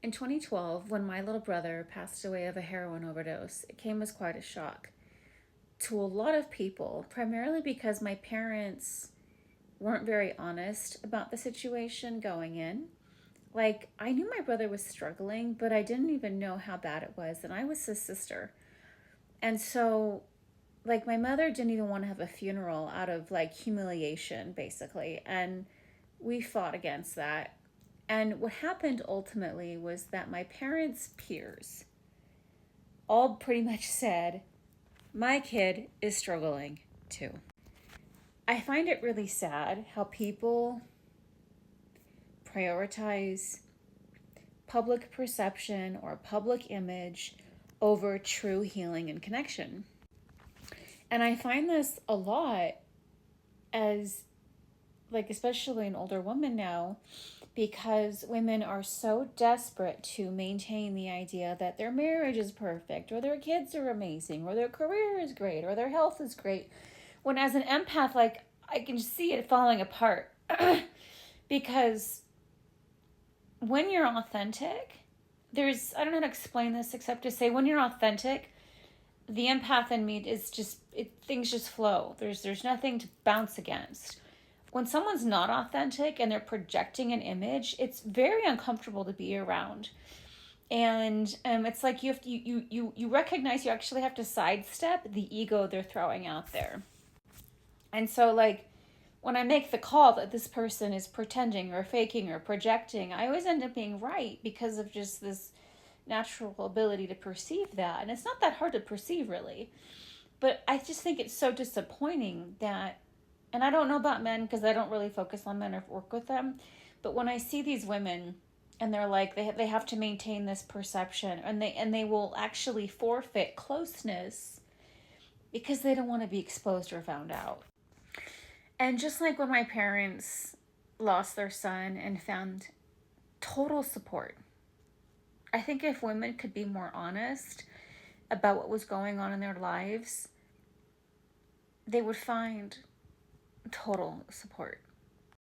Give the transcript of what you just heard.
In 2012, when my little brother passed away of a heroin overdose, it came as quite a shock to a lot of people, primarily because my parents weren't very honest about the situation going in. Like, I knew my brother was struggling, but I didn't even know how bad it was, and I was his sister. And so, like, my mother didn't even want to have a funeral out of like humiliation, basically. And we fought against that. And what happened ultimately was that my parents' peers all pretty much said, my kid is struggling too. I find it really sad how people prioritize public perception or public image over true healing and connection. And I find this a lot as, like, especially an older woman now, because women are so desperate to maintain the idea that their marriage is perfect, or their kids are amazing, or their career is great, or their health is great. When as an empath, like, I can see it falling apart. Because when you're authentic, I don't know how to explain this except to say, when you're authentic, the empath in me is just, things just flow. There's nothing to bounce against. When someone's not authentic and they're projecting an image, it's very uncomfortable to be around. And it's like you recognize you actually have to sidestep the ego they're throwing out there. And so, like, when I make the call that this person is pretending or faking or projecting, I always end up being right because of just this natural ability to perceive that. And it's not that hard to perceive, really. But I just think it's so disappointing that, and I don't know about men because I don't really focus on men or work with them, but when I see these women and they're like, they have to maintain this perception, and they will actually forfeit closeness because they don't want to be exposed or found out. And just like when my parents lost their son and found total support, I think if women could be more honest about what was going on in their lives, they would find total support.